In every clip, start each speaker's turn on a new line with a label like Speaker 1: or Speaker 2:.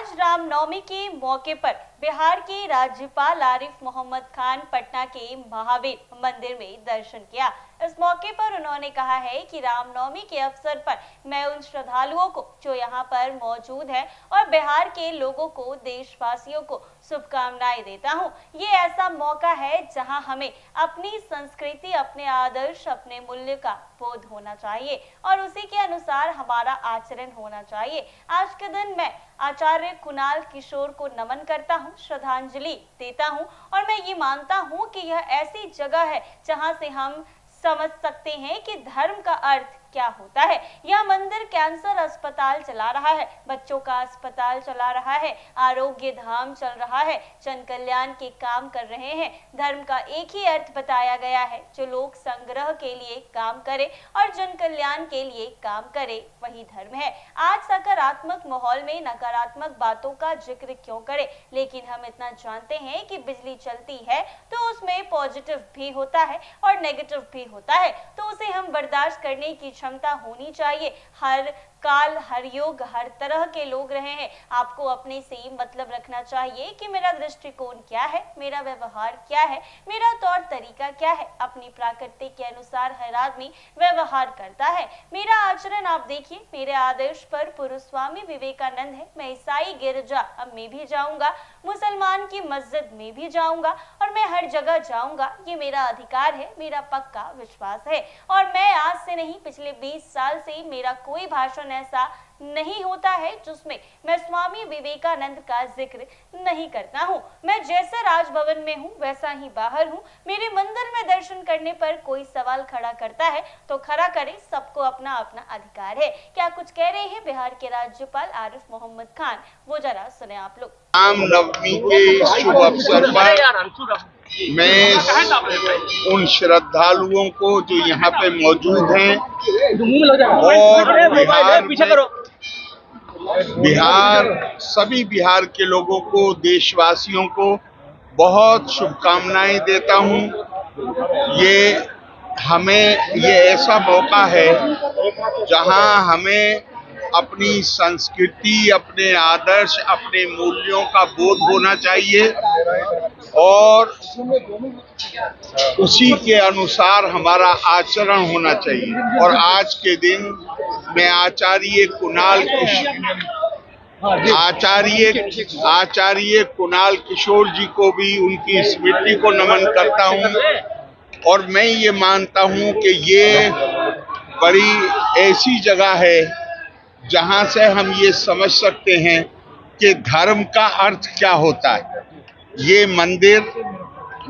Speaker 1: आज रामनवमी के मौके पर बिहार के राज्यपाल आरिफ मोहम्मद खान पटना के महावीर मंदिर में दर्शन किया। इस मौके पर उन्होंने कहा है कि रामनवमी के अवसर पर मैं उन श्रद्धालुओं को जो यहाँ पर मौजूद हैं और बिहार के लोगों को, देशवासियों को शुभकामनाएं देता हूँ। ये ऐसा मौका है जहाँ हमें अपनी संस्कृति, अपने आदर्श, अपने मूल्य का बोध होना चाहिए और उसी के अनुसार हमारा आचरण होना चाहिए। आज के दिन मैं आचार्य कुणाल किशोर को नमन करता हूँ, श्रद्धांजलि देता हूँ और मैं ये मानता हूँ कि यह ऐसी जगह है जहाँ से हम समझ सकते हैं कि धर्म का अर्थ क्या होता है। यह मंदिर कैंसर अस्पताल चला रहा है, बच्चों का अस्पताल चला रहा है, आरोग्य धाम चल रहा है, जन कल्याण के काम कर रहे हैं। धर्म का एक ही अर्थ बताया गया है, जो लोग संग्रह के लिए काम करे और जन कल्याण के लिए काम करे, वही धर्म है। आज सकारात्मक माहौल में नकारात्मक बातों का जिक्र क्यों करें, लेकिन हम इतना जानते हैं कि बिजली चलती है तो उसमें पॉजिटिव भी होता है और नेगेटिव भी होता है, तो उसे हम बर्दाश्त करने की क्षमता होनी चाहिए। हर काल, हर युग, हर तरह के लोग रहे हैं। आपको अपने से मतलब रखना चाहिए कि मेरा दृष्टिकोण क्या है, मेरा व्यवहार क्या है, मेरा तौर तरीका क्या है। अपनी प्रकृति के अनुसार हर आदमी व्यवहार करता है। मेरा आचरण आप देखिए, मेरे आदर्श पर पुरुष स्वामी विवेकानंद है। मैं ईसाई गिरजा में भी जाऊंगा, मुसलमान की मस्जिद में भी जाऊंगा और मैं हर जगह जाऊंगा। ये मेरा अधिकार है, मेरा पक्का विश्वास है। और मैं आज से नहीं, पिछले 20 साल से मेरा कोई भाषण ऐसा नहीं होता है जिसमें मैं स्वामी विवेकानंद का जिक्र नहीं करता हूँ। मैं जैसे राजभवन में हूँ वैसा ही बाहर हूँ। मेरे मंदिर में दर्शन करने पर कोई सवाल खड़ा करता है तो खड़ा करे, सबको अपना अपना अधिकार है। क्या कुछ कह रहे हैं बिहार के राज्यपाल आरिफ मोहम्मद खान, वो जरा सुने आप लोग।
Speaker 2: रामनवमी के शुभ अवसर पर मैं उन श्रद्धालुओं को जो यहाँ पे मौजूद हैं और बिहार सभी बिहार के लोगों को, देशवासियों को बहुत शुभकामनाएं देता हूँ। ये ऐसा मौका है जहाँ हमें अपनी संस्कृति, अपने आदर्श, अपने मूल्यों का बोध होना चाहिए और उसी के अनुसार हमारा आचरण होना चाहिए। और आज के दिन मैं आचार्य कुणाल किशोर जी को भी उनकी स्मृति को नमन करता हूँ और मैं ये मानता हूँ कि ये बड़ी ऐसी जगह है जहाँ से हम ये समझ सकते हैं कि धर्म का अर्थ क्या होता है। ये मंदिर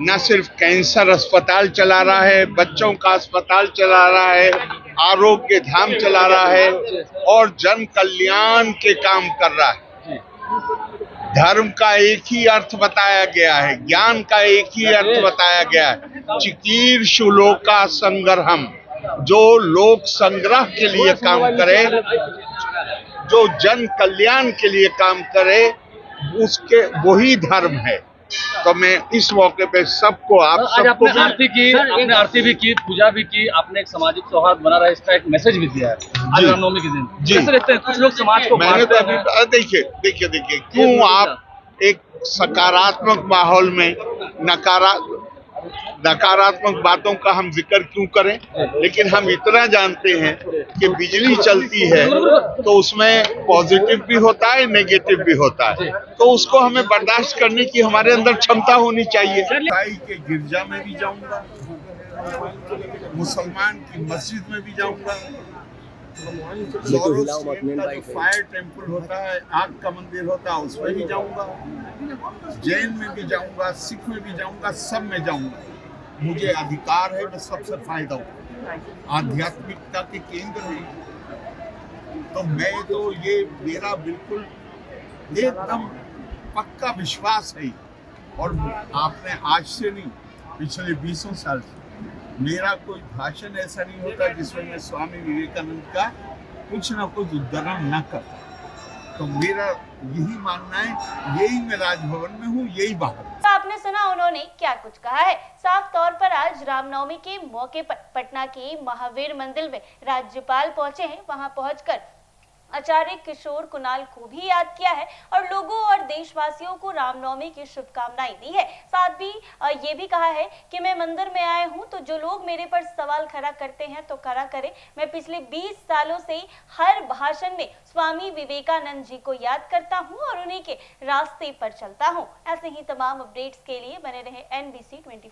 Speaker 2: न सिर्फ कैंसर अस्पताल चला रहा है, बच्चों का अस्पताल चला रहा है, आरोग्य धाम चला रहा है और जन कल्याण के काम कर रहा है। धर्म का एक ही अर्थ बताया गया है, ज्ञान का एक ही अर्थ बताया गया है, चिकीर्षु लोका संग्रहम। जो लोक संग्रह के लिए काम करे, जो जन कल्याण के लिए काम करे, उसके वही धर्म है। तो मैं इस मौके पे सबको, आप सबको
Speaker 3: आपने आरती भी की, पूजा भी की, आपने एक सामाजिक सौहार्द बना रहा है, इसका एक मैसेज भी दिया है आज रामनवमी के दिन। कैसे देखते हैं कुछ लोग समाज को?
Speaker 2: मैंने तो अभी देखिए क्यों आप एक सकारात्मक माहौल में नकारात्मक बातों का हम जिक्र क्यों करें। लेकिन हम इतना जानते हैं कि बिजली चलती है तो उसमें पॉजिटिव भी होता है, नेगेटिव भी होता है, तो उसको हमें बर्दाश्त करने की हमारे अंदर क्षमता होनी चाहिए। ईसाई के गिरजा में भी जाऊंगा, मुसलमान की मस्जिद में भी जाऊंगा, जो फायर टेम्पल होता है, आग का मंदिर होता है, उसमें भी जाऊंगा, जैन में भी जाऊंगा, सिख में भी जाऊंगा, सब में जाऊंगा। मुझे अधिकार है, मैं सबसे फायदा हूँ। आध्यात्मिकता के केंद्र है तो मैं तो ये मेरा बिल्कुल एकदम पक्का विश्वास है। और आपने आज से नहीं, पिछले 20 साल से मेरा कोई भाषण ऐसा नहीं होता जिसमें मैं स्वामी विवेकानंद का कुछ ना कुछ उद्धरण न करता। तो मेरा यही मानना है, यही मैं राजभवन में हूँ, यही बाहर।
Speaker 1: तो आपने सुना उन्होंने क्या कुछ कहा है। साफ तौर पर आज रामनवमी के मौके पर पटना के महावीर मंदिर में राज्यपाल पहुंचे हैं। वहां पहुंचकर आचार्य किशोर कुणाल को भी याद किया है और लोगों और देशवासियों को रामनवमी की शुभकामनाएं दी है। साथ ही ये भी कहा है कि मैं मंदिर में आया हूं तो जो लोग मेरे पर सवाल खड़ा करते हैं तो खड़ा करें। मैं पिछले 20 सालों से हर भाषण में स्वामी विवेकानंद जी को याद करता हूं और उन्हीं के रास्ते पर चलता हूं। ऐसे ही तमाम अपडेट्स के लिए बने रहे NBC 24।